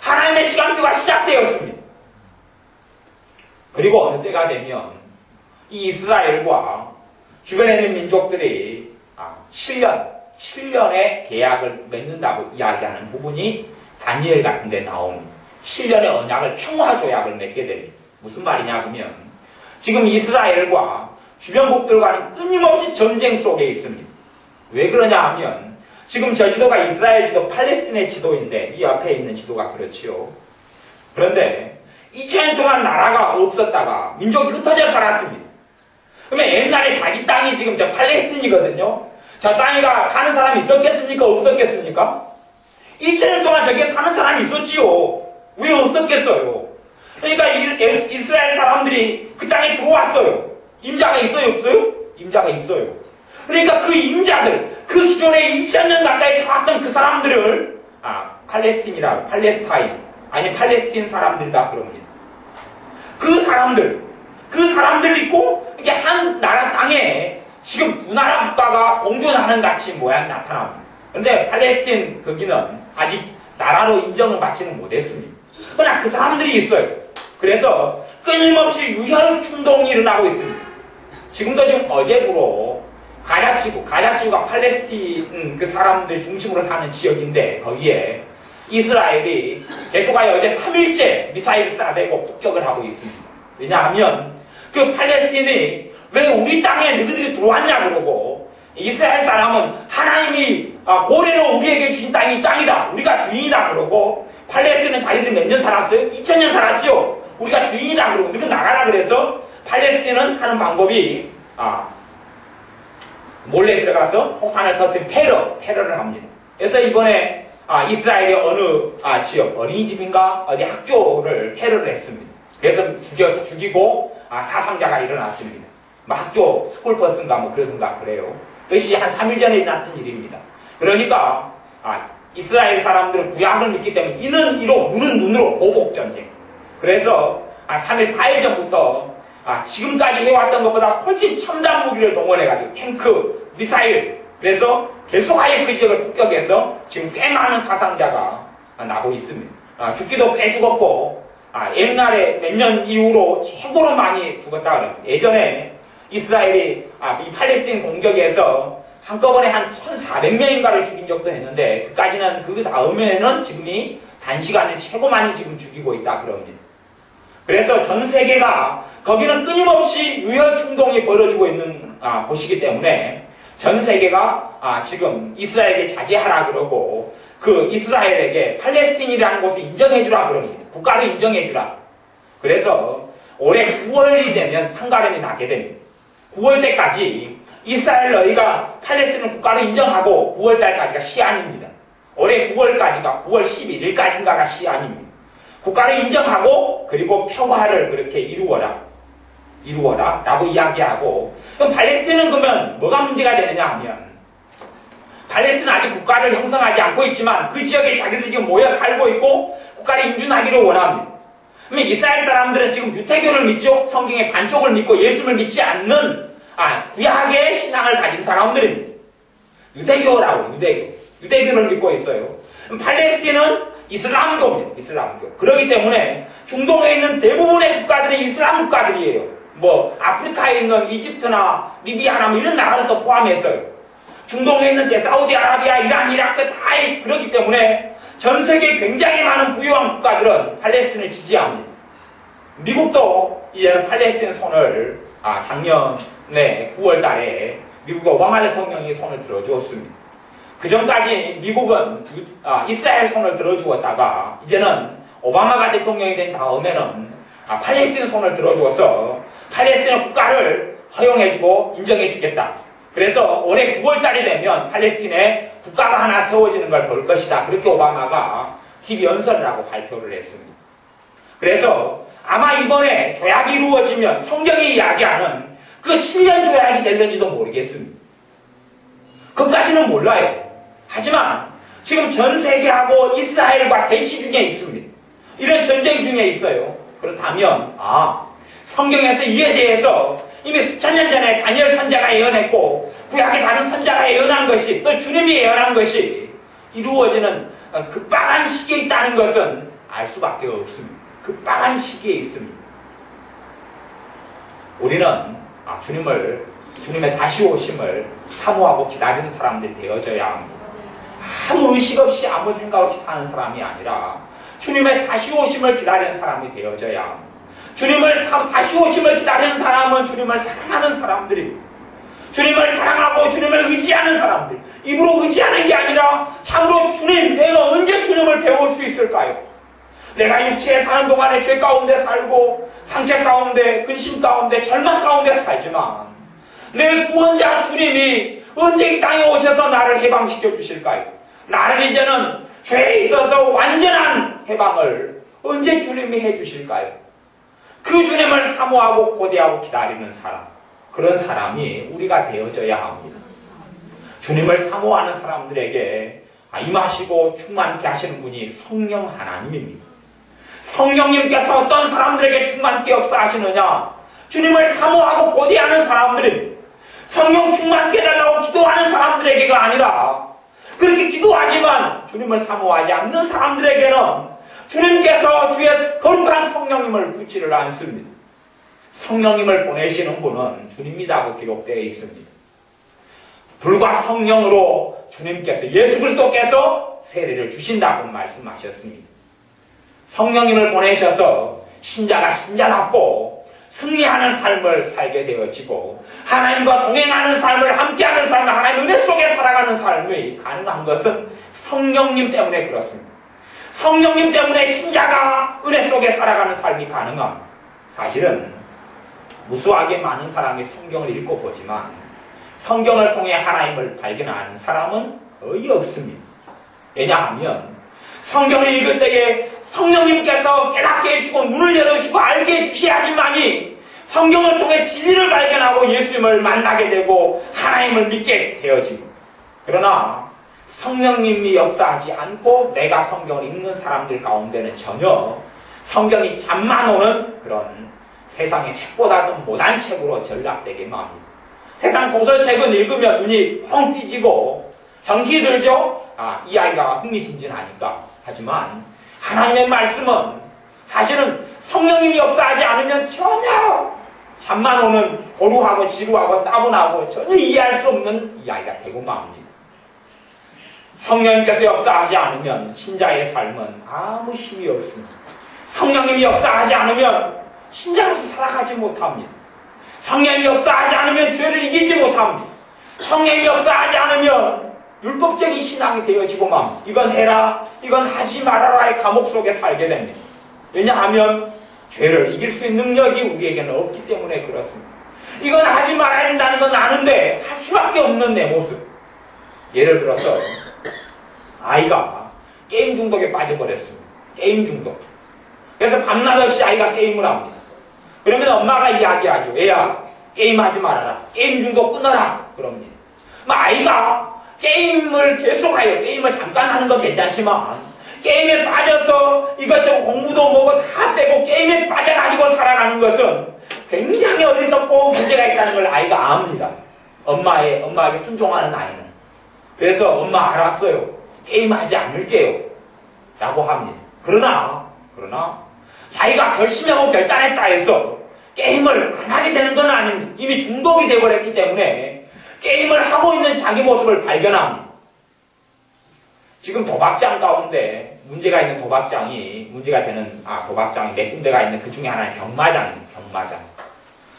하나님의 시간표가 시작되었습니다. 그리고 어느 때가 되면 이 이스라엘과 주변에 있는 민족들이 7년의 계약을 맺는다고 이야기하는 부분이 다니엘 같은 데 나옵니다. 7년의 언약을 평화조약을 맺게 됩니다. 무슨 말이냐 하면 지금 이스라엘과 주변국들과는 끊임없이 전쟁 속에 있습니다. 왜 그러냐 하면 지금 저 지도가 이스라엘 지도, 팔레스틴의 지도인데 이 옆에 있는 지도가 그렇지요. 그런데 2000년 동안 나라가 없었다가 민족이 흩어져 살았습니다. 그러면 옛날에 자기 땅이 지금 저 팔레스틴이거든요. 저 땅에가 사는 사람이 있었겠습니까? 없었겠습니까? 2000년 동안 저기에 사는 사람이 있었지요. 왜 없었겠어요? 그러니까 이스라엘 사람들이 그 땅에 들어왔어요. 임자가 있어요? 없어요? 임자가 있어요. 그러니까 그 임자들, 그 기존에 2000년 가까이 살았던 그 사람들을 팔레스타인, 아니 팔레스틴 사람들이다 그럽니다. 그 사람들 있고 이게 한 나라 땅에 지금 두 나라 국가가 공존하는 같이 모양이 나타납니다. 그런데 팔레스틴 거기는 아직 나라로 인정을 받지는 못했습니다. 그러나 그 사람들이 있어요. 그래서 끊임없이 유혈 충동이 일어나고 있습니다. 지금도 지금 어제부로 가자지구가 팔레스틴 그 사람들 중심으로 사는 지역인데 거기에 이스라엘이 계속하여 어제 3일째 미사일을 쏴대고 폭격을 하고 있습니다. 왜냐하면 그 팔레스틴이 왜 우리 땅에 너희들이 들어왔냐 그러고 이스라엘 사람은 하나님이 고래로 우리에게 주신 땅이 이 땅이다. 우리가 주인이다 그러고 팔레스틴은 자기들이 몇 년 살았어요? 2000년 살았지요. 우리가 주인이다 그러고 너희 나가라 그래서 팔레스틴은 하는 방법이 몰래 들어가서 폭탄을 터뜨린 테러를 합니다. 그래서 이번에 이스라엘의 어느 지역, 어린이집인가 어디 학교를 테러를 했습니다. 그래서 죽이고 사상자가 일어났습니다. 학교 스쿨버스인가 그러던가 그래요. 그것이 한 3일 전에 일어났던 일입니다. 그러니까 이스라엘 사람들은 구약을 믿기 때문에 이는 이로 눈은 눈으로 보복전쟁. 그래서 3일 4일 전부터 지금까지 해왔던 것보다 훨씬 첨단 무기를 동원해가지고 탱크, 미사일, 그래서 계속하여 그 지역을 폭격해서 지금 꽤 많은 사상자가 나고 있습니다. 죽기도 꽤 죽었고 옛날에 몇 년 이후로 최고로 많이 죽었다 그래요. 예전에 이스라엘이 이 팔레스틴 공격에서 한꺼번에 한 1,400명인가를 죽인 적도 있는데 그까지는 그 다음에는 지금이 단시간에 최고 많이 지금 죽이고 있다 그럽니다. 그래서 전 세계가 거기는 끊임없이 유혈 충동이 벌어지고 있는 곳이기 때문에 전 세계가 지금 이스라엘에게 자제하라 그러고 그 이스라엘에게 팔레스틴이라는 곳을 인정해주라 그럽니다. 국가를 인정해주라. 그래서 올해 9월이 되면 판가름이 나게 됩니다. 9월 때까지 이스라엘 너희가 팔레스틴 국가를 인정하고 9월 달까지가 시한입니다. 올해 9월까지가 9월 11일까지인가가 시한입니다. 국가를 인정하고 그리고 평화를 그렇게 이루어라 라고 이야기하고 그럼 팔레스틴은 그러면 뭐가 문제가 되느냐 하면 팔레스틴은 아직 국가를 형성하지 않고 있지만 그 지역에 자기들이 지금 모여 살고 있고 국가를 인준하기를 원합니다. 그러면 이스라엘 사람들은 지금 유태교를 믿죠? 성경의 반쪽을 믿고 예수를 믿지 않는 구약의 신앙을 가진 사람들입니다. 유대교라고 유대교를 믿고 있어요. 팔레스틴은 이슬람교입니다. 이슬람교. 그렇기 때문에 중동에 있는 대부분의 국가들이 이슬람 국가들이에요. 뭐 아프리카에 있는 이집트나 리비아나 뭐 이런 나라들도 포함했어요. 중동에 있는 사우디아라비아, 이란, 이라크 다 그렇기 때문에 전 세계 굉장히 많은 부유한 국가들은 팔레스틴을 지지합니다. 미국도 이제는 팔레스틴 손을 작년에 9월 달에 미국 오바마 대통령이 손을 들어주었습니다. 그 전까지 미국은 이스라엘 손을 들어주었다가 이제는 오바마가 대통령이 된 다음에는 팔레스틴 손을 들어주어서 팔레스틴 국가를 허용해주고 인정해주겠다. 그래서 올해 9월 달이 되면 팔레스틴에 국가가 하나 세워지는 걸 볼 것이다. 그렇게 오바마가 TV 연설을 하고 발표를 했습니다. 그래서 아마 이번에 조약이 이루어지면 성경이 이야기하는 그 7년 조약이 될는지도 모르겠습니다. 그것까지는 몰라요. 하지만 지금 전 세계하고 이스라엘과 대치 중에 있습니다. 이런 전쟁 중에 있어요. 그렇다면 성경에서 이에 대해서 이미 수천 년 전에 다니엘 선자가 예언했고 구약의 다른 선자가 예언한 것이 또 주님이 예언한 것이 이루어지는 급박한 시기에 있다는 것은 알 수밖에 없습니다. 급박한 시기에 있습니다. 우리는 주님의 다시 오심을 사모하고 기다리는 사람들이 되어져야 합니다. 아무 의식 없이 아무 생각 없이 사는 사람이 아니라 주님의 다시 오심을 기다리는 사람이 되어져야 합니다. 주님을 다시 오심을 기다리는 사람은 주님을 사랑하는 사람들입니다. 주님을 사랑하고 주님을 의지하는 사람들. 입으로 의지하는 게 아니라 참으로 주님, 내가 언제 주님을 배울 수 있을까요? 내가 육체에 사는 동안에 죄 가운데 살고 상처 가운데, 근심 가운데, 절망 가운데 살지만 내 구원자 주님이 언제 이 땅에 오셔서 나를 해방시켜 주실까요? 나를 이제는 죄에 있어서 완전한 해방을 언제 주님이 해주실까요? 그 주님을 사모하고 고대하고 기다리는 사람, 그런 사람이 우리가 되어져야 합니다. 주님을 사모하는 사람들에게 임하시고 충만케 하시는 분이 성령 하나님입니다. 성령님께서 어떤 사람들에게 충만케 역사하시느냐? 주님을 사모하고 고대하는 사람들입니다. 성령 충만케 해달라고 기도하는 사람들에게가 아니라 그렇게 기도하지만 주님을 사모하지 않는 사람들에게는 주님께서 주의 거룩한 성령님을 붙지를 않습니다. 성령님을 보내시는 분은 주님이라고 기록되어 있습니다. 불과 성령으로 주님께서 예수 그리스도께서 세례를 주신다고 말씀하셨습니다. 성령님을 보내셔서 신자가 신자답고 승리하는 삶을 살게 되어지고 하나님과 동행하는 삶을 함께하는 삶을 하나님 은혜 속에 살아가는 삶이 가능한 것은 성령님 때문에 그렇습니다. 성령님 때문에 신자가 은혜 속에 살아가는 삶이 가능합니다. 사실은 무수하게 많은 사람이 성경을 읽고 보지만 성경을 통해 하나님을 발견하는 사람은 거의 없습니다. 왜냐하면 성경을 읽을 때에 성령님께서 깨닫게 해주고 눈을 열어주시고 알게 해주셔야지만이 성경을 통해 진리를 발견하고 예수님을 만나게 되고 하나님을 믿게 되어지고, 그러나 성령님이 역사하지 않고 내가 성경을 읽는 사람들 가운데는 전혀 성경이 잠만 오는 그런 세상의 책보다도 못한 책으로 전락되기만 합니다. 세상 소설책은 읽으면 눈이 펑 띄지고 정신이 들죠? 이 아이가 흥미진진하니까. 하지만 하나님의 말씀은 사실은 성령님이 역사하지 않으면 전혀 잠만 오는 고루하고 지루하고 따분하고 전혀 이해할 수 없는 이야기가 되고만 합니다. 성령님께서 역사하지 않으면 신자의 삶은 아무 힘이 없습니다. 성령님이 역사하지 않으면 신자로서 살아가지 못합니다. 성령님이 역사하지 않으면 죄를 이기지 못합니다. 성령님이 역사하지 않으면 율법적인 신앙이 되어지고만 이건 해라, 이건 하지 말아라의 감옥 속에 살게 됩니다. 왜냐하면 죄를 이길 수 있는 능력이 우리에게는 없기 때문에 그렇습니다. 이건 하지 말아야 된다는 건 아는데 할 수밖에 없는 내 모습. 예를 들어서 아이가 게임 중독에 빠져버렸습니다. 게임 중독. 그래서 밤낮 없이 아이가 게임을 합니다. 그러면 엄마가 이야기하죠. 애야, 게임하지 말아라. 게임 중독 끊어라. 그럽니다. 아이가 게임을 계속하여, 게임을 잠깐 하는 건 괜찮지만 게임에 빠져서 이것저것 공부도 뭐고 다 빼고 게임에 빠져가지고 살아가는 것은 굉장히 어리석고 문제가 있다는 걸 아이가 압니다. 엄마에게 순종하는 아이는. 그래서 엄마 알았어요. 게임하지 않을게요. 라고 합니다. 그러나 자기가 결심하고 결단했다 해서 게임을 안 하게 되는 건 아닙니다. 이미 중독이 되어버렸기 때문에 게임을 하고 있는 자기 모습을 발견합니다. 지금 도박장 가운데 문제가 있는 도박장이 도박장이 몇 군데가 있는 그 중에 하나는 경마장입니다. 경마장.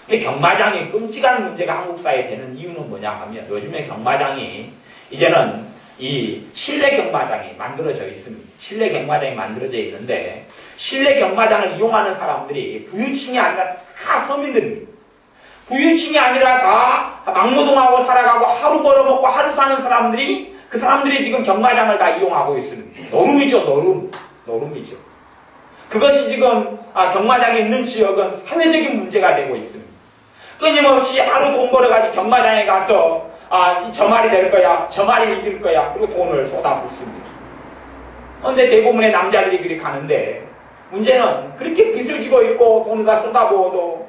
경마장이 끔찍한 문제가 한국 사회에 되는 이유는 뭐냐 하면 요즘에 경마장이 이제는 이 실내 경마장이 만들어져 있습니다. 실내 경마장이 만들어져 있는데 실내 경마장을 이용하는 사람들이 부유층이 아니라 다 서민들입니다. 부유층이 아니라 다 막노동하고 살아가고 하루 벌어먹고 하루 사는 사람들이 그 사람들이 지금 경마장을 다 이용하고 있습니다. 노름이죠, 노름이죠. 그것이 지금 경마장이 있는 지역은 사회적인 문제가 되고 있습니다. 끊임없이 하루 돈 벌어가지고 경마장에 가서 저 말이 될 거야, 저 말이 이길 거야, 그리고 돈을 쏟아붓습니다. 그런데 대부분의 남자들이 그리 가는데 문제는 그렇게 빚을 지고 있고 돈을 다 쏟아부어도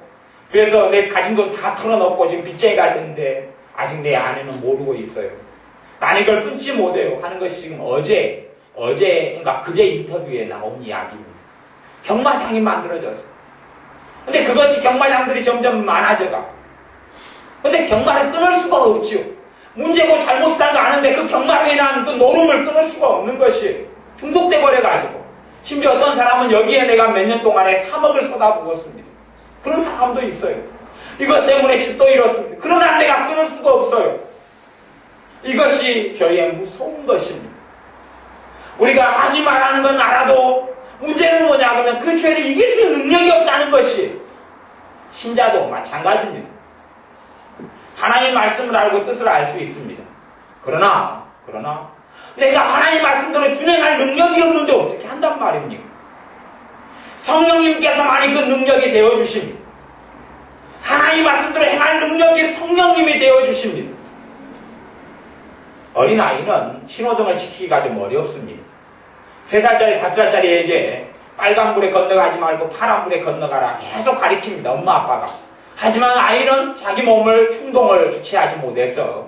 그래서 내 가진 돈 다 털어넣고 지금 빚쟁이가 됐는데 아직 내 아내는 모르고 있어요. 나는 이걸 끊지 못해요 하는 것이 지금 그러니까 그제 인터뷰에 나온 이야기입니다. 경마장이 만들어졌어요. 근데 그것이 경마장들이 점점 많아져가. 근데 경마를 끊을 수가 없지요. 문제고 잘못이라는 거 아는데 그 경마로 인한 그 노름을 끊을 수가 없는 것이 중독돼 버려가지고 심지어 어떤 사람은 여기에 내가 몇 년 동안에 3억을 쏟아부었습니다. 그런 사람도 있어요. 이것 때문에 집도 잃었습니다. 그러나 내가 끊을 수가 없어요. 이것이 저희의 무서운 것입니다. 우리가 하지 말라는 건 알아도 문제는 뭐냐 하면 그 죄를 이길 수 있는 능력이 없다는 것이 신자도 마찬가지입니다. 하나님의 말씀을 알고 뜻을 알 수 있습니다. 그러나 내가 하나님의 말씀대로 준행할 능력이 없는데 어떻게 한단 말입니까? 성령님께서만이 그 능력이 되어주십니다. 하나님의 말씀대로 행할 능력이 성령님이 되어주십니다. 어린아이는 신호등을 지키기가 좀 어렵습니다. 3살짜리, 5살짜리에게 빨간불에 건너가지 말고 파란불에 건너가라 계속 가리킵니다. 엄마 아빠가. 하지만 아이는 자기 몸을 충동을 주체하지 못해서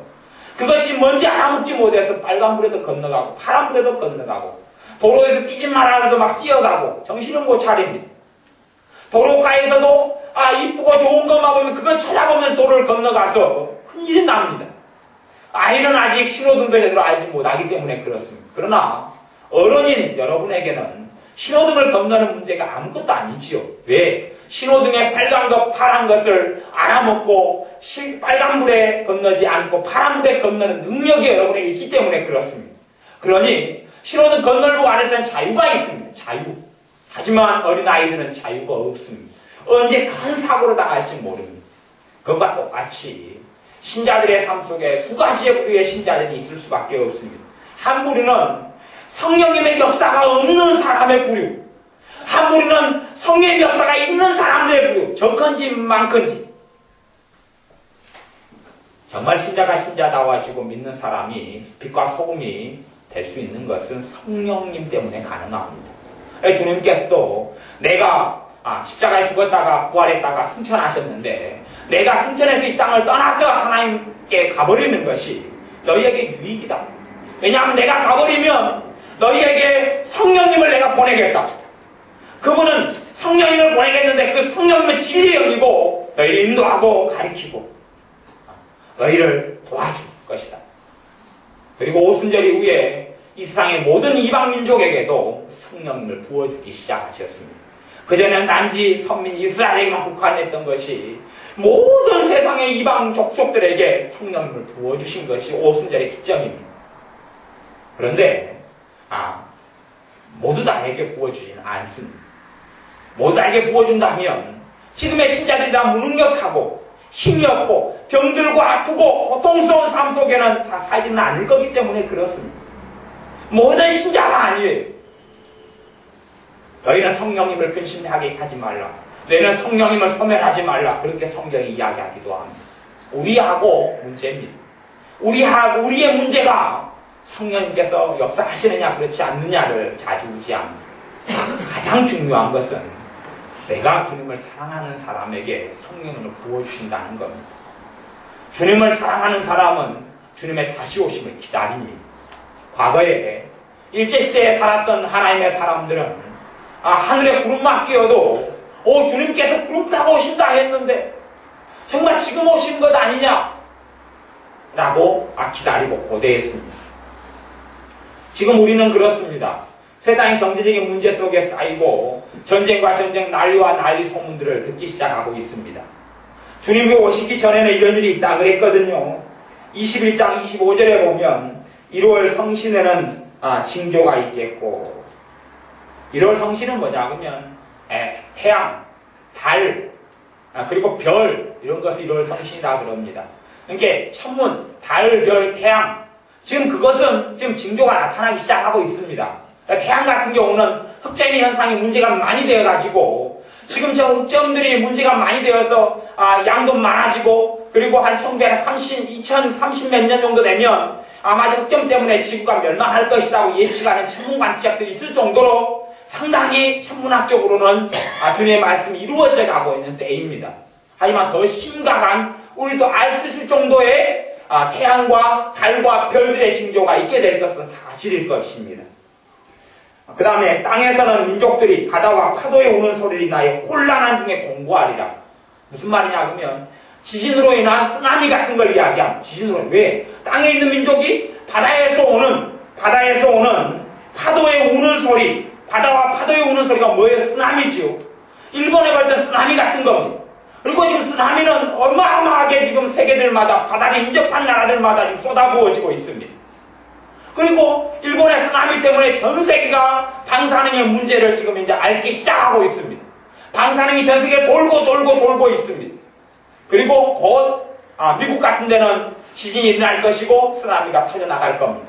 그것이 뭔지 알아먹지 못해서 빨간불에도 건너가고 파란불에도 건너가고 도로에서 뛰지 말아라도 막 뛰어가고 정신은 못 차립니다. 도로가에서도 이쁘고 좋은 것만 보면 그걸 찾아보면서 도로를 건너가서 큰일이 납니다. 아이는 아직 신호등도 제대로 알지 못하기 때문에 그렇습니다. 그러나 어른인 여러분에게는 신호등을 건너는 문제가 아무것도 아니지요. 왜? 신호등에 빨간 것, 파란 것을 알아먹고 빨간불에 건너지 않고 파란불에 건너는 능력이 여러분에게 있기 때문에 그렇습니다. 그러니 신호등 건널고 안에서는 자유가 있습니다. 자유. 하지만 어린아이들은 자유가 없습니다. 언제 큰 사고로 당할지 모릅니다. 그것과 똑같이 신자들의 삶 속에 두 가지의 부류의 신자들이 있을 수밖에 없습니다. 한 부류는 성령님의 역사가 없는 사람의 부류. 참 우리는 성령의 역사가 있는 사람들의 부류, 적건지 많건지 정말 신자가 신자다워지고 믿는 사람이 빛과 소금이 될 수 있는 것은 성령님 때문에 가능합니다. 주님께서도 내가 십자가에 죽었다가 부활했다가 승천하셨는데 내가 승천해서 이 땅을 떠나서 하나님께 가버리는 것이 너희에게 유익이다. 왜냐하면 내가 가버리면 너희에게 성령님을 내가 보내겠다. 그분은 성령님을 보내겠는데 그 성령님을 진리 여기고 너희를 인도하고 가리키고 너희를 도와줄 것이다. 그리고 오순절 이후에 이 세상의 모든 이방 민족에게도 성령님을 부어주기 시작하셨습니다. 그전에는 단지 선민 이스라엘에게만 국한했던 것이 모든 세상의 이방 족속들에게 성령님을 부어주신 것이 오순절의 기점입니다. 그런데 모두 다에게 부어주지는 않습니다. 모두 다에게 부어준다면 지금의 신자들이 다 무능력하고 힘이 없고 병들고 아프고 고통스러운 삶 속에는 다 살지는 않을 거기 때문에 그렇습니다. 모든 신자가 아니에요. 너희는 성령님을 근심하게 하지 말라. 너희는 성령님을 소멸하지 말라. 그렇게 성경이 이야기하기도 합니다. 우리하고 문제입니다. 우리의 문제가 성령님께서 역사하시느냐 그렇지 않느냐를 좌지우지합니다. 가장 중요한 것은 내가 주님을 사랑하는 사람에게 성령님을 부어주신다는 겁니다. 주님을 사랑하는 사람은 주님의 다시 오심을 기다립니다. 과거에 일제시대에 살았던 하나님의 사람들은 하늘에 구름만 끼어도 주님께서 구름 타고 오신다 했는데 정말 지금 오신 것 아니냐? 라고 기다리고 고대했습니다. 지금 우리는 그렇습니다. 세상의 경제적인 문제 속에 쌓이고 전쟁과 전쟁, 난리와 난리 소문들을 듣기 시작하고 있습니다. 주님이 오시기 전에는 이런 일이 있다 그랬거든요. 21장 25절에 보면 1월 성신에는 징조가 있겠고 1월 성신은 뭐냐 그러면 태양, 달, 그리고 별 이런 것을 1월 성신이다 그럽니다. 그러니까 천문, 달, 별, 태양 지금 그것은 지금 징조가 나타나기 시작하고 있습니다. 태양 같은 경우는 흑점이 현상이 문제가 많이 되어가지고 지금 저 흑점들이 문제가 많이 되어서 양도 많아지고 그리고 한 2030 몇 년 정도 되면 아마 흑점 때문에 지구가 멸망할 것이라고 예측하는 천문관측자들이 있을 정도로 상당히 천문학적으로는 주님의 말씀이 이루어져 가고 있는 때입니다. 하지만 더 심각한 우리도 알 수 있을 정도의 태양과 달과 별들의 징조가 있게 될 것은 사실일 것입니다. 그 다음에 땅에서는 민족들이 바다와 파도에 오는 소리를 인하여 혼란한 중에 공고하리라. 무슨 말이냐 그러면 지진으로 인한 쓰나미 같은 걸 이야기합니다. 지진으로. 왜? 땅에 있는 민족이 바다에서 오는 파도에 우는 소리, 바다와 파도에 우는 소리가 뭐예요? 쓰나미지요. 일본에 볼 때 쓰나미 같은 겁니다. 그리고 지금 쓰나미는 어마어마하게 지금 세계들마다 바다를 인접한 나라들마다 지금 쏟아부어지고 있습니다. 그리고 일본의 쓰나미 때문에 전 세계가 방사능의 문제를 지금 이제 앓기 시작하고 있습니다. 방사능이 전 세계에 돌고 있습니다. 그리고 곧 미국 같은 데는 지진이 일어날 것이고 쓰나미가 터져나갈 겁니다.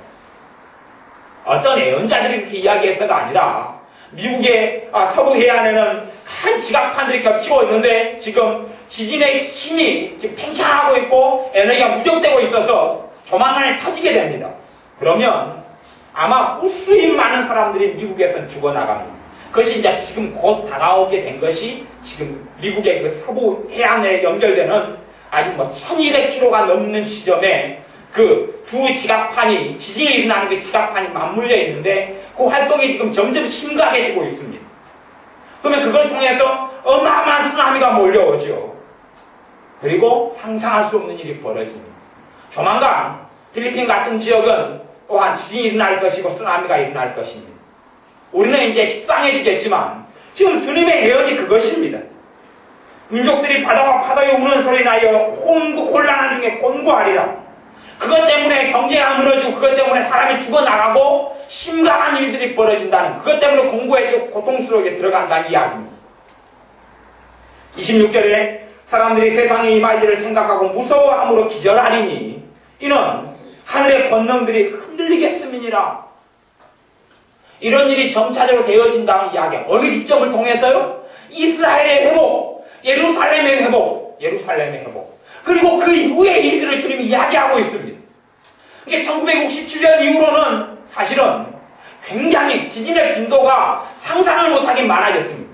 어떤 예언자들이 이렇게 이야기해서가 아니라 미국의 서부 해안에는 큰 지각판들이 겹치고 있는데 지금 지진의 힘이 지금 팽창하고 있고 에너지가 누적되고 있어서 조만간에 터지게 됩니다. 그러면 아마 무수히 많은 사람들이 미국에서 죽어나갑니다. 그것이 이제 지금 곧 다가오게 된 것이 지금 미국의 그 서부 해안에 연결되는 아주 1200km가 넘는 지점에 그 두 지각판이, 지진이 일어나는 그 지각판이 맞물려 있는데 그 활동이 지금 점점 심각해지고 있습니다. 그러면 그걸 통해서 어마어마한 쓰나미가 몰려오죠. 그리고 상상할 수 없는 일이 벌어집니다. 조만간 필리핀 같은 지역은 또한 지진이 일어날 것이고 쓰나미가 일어날 것입니다. 우리는 이제 식상해지겠지만 지금 주님의 예언이 그것입니다. 민족들이 바다와 파도에 우는 소리 나여 혼란한 중에 곤고하리라. 그것 때문에 경제가 무너지고 그것 때문에 사람이 죽어나가고 심각한 일들이 벌어진다는, 그것 때문에 공고해지고 고통스럽게 들어간다는 이야기입니다. 26절에 사람들이 세상에 임할 일을 생각하고 무서워함으로 기절하리니 이는 하늘의 권능들이 흔들리겠음이니라. 이런 일이 점차적으로 되어진다는 이야기. 어느 기점을 통해서요? 이스라엘의 회복, 예루살렘의 회복, 예루살렘의 회복. 그리고 그 이후의 일들을 주님이 이야기하고 있습니다. 이게 1967년 이후로는 사실은 굉장히 지진의 빈도가 상상을 못하게 많아졌습니다.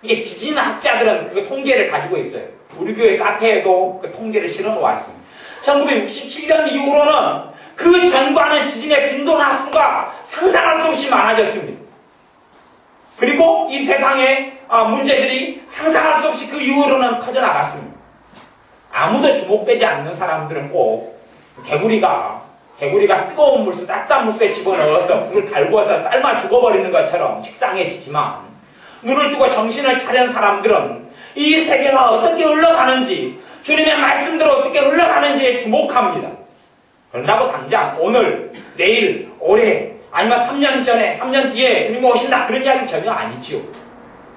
이게 지진학자들은 그 통계를 가지고 있어요. 우리 교회 카페에도 그 통계를 실어 놓았습니다. 1967년 이후로는 그 전과는 지진의 빈도나 수가 상상할 수 없이 많아졌습니다. 그리고 이 세상의 문제들이 상상할 수 없이 그 이후로는 커져나갔습니다. 아무도 주목되지 않는 사람들은 꼭 개구리가 뜨거운 물수, 따뜻한 물수에 집어넣어서 불을 달구어서 삶아 죽어버리는 것처럼 식상해지지만 눈을 뜨고 정신을 차린 사람들은 이 세계가 어떻게 흘러가는지, 주님의 말씀대로 어떻게 흘러가는지에 주목합니다. 그런다고 당장 오늘, 내일, 올해, 아니면 3년 전에, 3년 뒤에 주님이 오신다, 그런 이야기는 전혀 아니지요.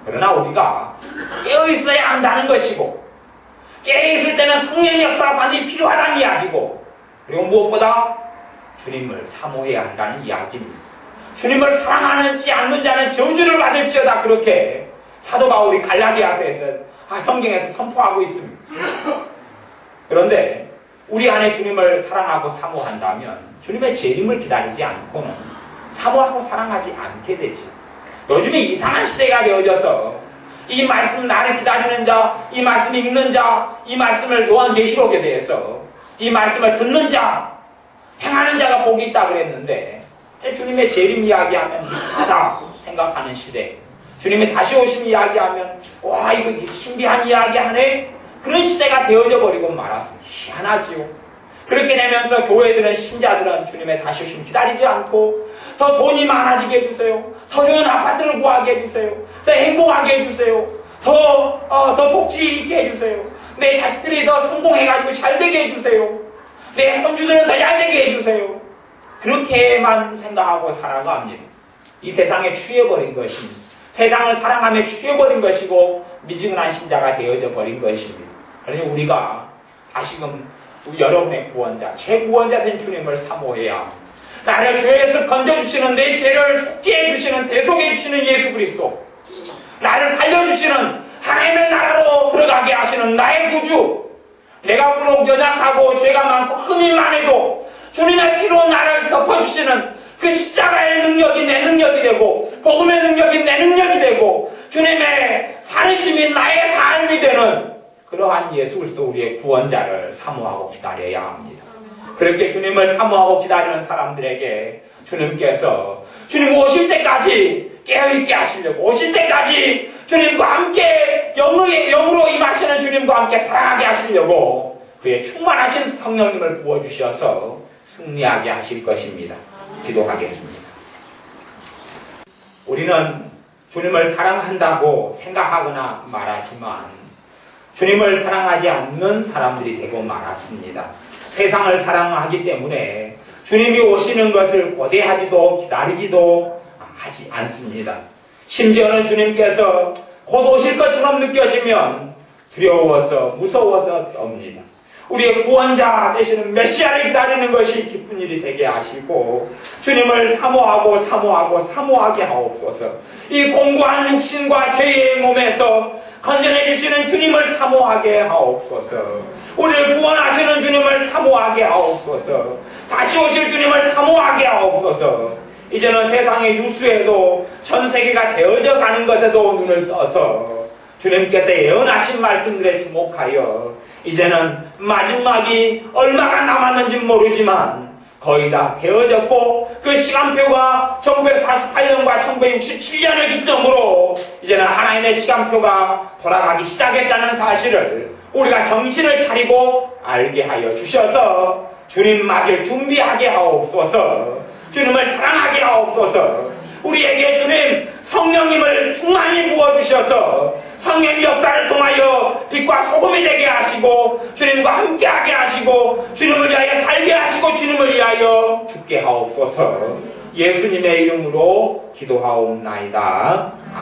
그러나 우리가 깨어있어야 한다는 것이고, 깨어있을 때는 성령의 역사가 반드시 필요하다는 이야기고, 그리고 무엇보다 주님을 사모해야 한다는 이야기입니다. 주님을 사랑하는지 않는 자는 저주를 받을지어다, 그렇게 사도 바울이 갈라디아서에서 성경에서 선포하고 있습니다. 그런데 우리 안에 주님을 사랑하고 사모한다면 주님의 재림을 기다리지 않고는 사모하고 사랑하지 않게 되죠. 요즘에 이상한 시대가 되어져서 이 말씀 나를 기다리는 자, 이 말씀 읽는 자, 이 말씀을 요한계시록에 대해서 이 말씀을 듣는 자, 행하는 자가 복이 있다 그랬는데 주님의 재림 이야기하면 이상하다 생각하는 시대, 주님의 다시 오심 이야기하면 와 이거 신비한 이야기하네, 그런 시대가 되어져 버리고 말았습니다. 희한하지요. 그렇게 되면서 교회들은, 신자들은 주님의 다시 오심 기다리지 않고 더 돈이 많아지게 해주세요, 더 좋은 아파트를 구하게 해주세요, 더 행복하게 해주세요, 더 복지 있게 해주세요, 내 자식들이 더 성공해가지고 잘 되게 해주세요, 내 손주들은 더 잘 되게 해주세요. 그렇게만 생각하고 살아갑니다. 이 세상에 취해버린 것입니다. 세상을 사랑하며 취해버린 것이고 미지근한 신자가 되어져 버린 것입니다. 그러니 우리가 다시금 여러분의 구원자, 제 구원자 된 주님을 사모해야 합니다. 나를 죄에서 건져주시는, 내 죄를 속죄해주시는, 대속해주시는 예수 그리스도, 나를 살려주시는, 하나님의 나라로 들어가게 하시는 나의 구주, 내가 부록 연약하고 죄가 많고 흠이 많아도 주님의 피로 나를 덮어주시는 그 십자가의 능력이 내 능력이 되고 복음의 능력이 내 능력이 되고 주님의 살으심이 나의 삶이 되는 그러한 예수 그리스도 우리의 구원자를 사모하고 기다려야 합니다. 그렇게 주님을 사모하고 기다리는 사람들에게 주님께서 주님 오실 때까지 깨어있게 하시려고, 오실 때까지 주님과 함께 영으로 임하시는 주님과 함께 사랑하게 하시려고 그의 충만하신 성령님을 부어주셔서 승리하게 하실 것입니다. 기도하겠습니다. 우리는 주님을 사랑한다고 생각하거나 말하지만 주님을 사랑하지 않는 사람들이 되고 말았습니다. 세상을 사랑하기 때문에 주님이 오시는 것을 고대하지도 기다리지도 하지 않습니다. 심지어는 주님께서 곧 오실 것처럼 느껴지면 두려워서 무서워서 떱니다. 우리의 구원자 되시는 메시아를 기다리는 것이 기쁜 일이 되게 하시고 주님을 사모하게 하옵소서. 이 공고한 육신과 죄의 몸에서 건져내 주시는 주님을 사모하게 하옵소서. 우리를 구원하시는 주님을 사모하게 하옵소서. 다시 오실 주님을 사모하게 하옵소서. 이제는 세상의 뉴스에도 전 세계가 되어져 가는 것에도 눈을 떠서 주님께서 예언하신 말씀들에 주목하여 이제는 마지막이 얼마가 남았는지 모르지만 거의 다 되어졌고 그 시간표가 1948년과 1967년을 기점으로 이제는 하나님의 시간표가 돌아가기 시작했다는 사실을 우리가 정신을 차리고 알게 하여 주셔서 주님 맞을 준비하게 하옵소서. 주님을 사랑하게 하옵소서. 우리에게 주님 성령님을 충만히 부어주셔서 성령의 역사를 통하여 빛과 소금이 되게 하시고 주님과 함께하게 하시고 주님을 위하여 살게 하시고 주님을 위하여 죽게 하옵소서. 예수님의 이름으로 기도하옵나이다.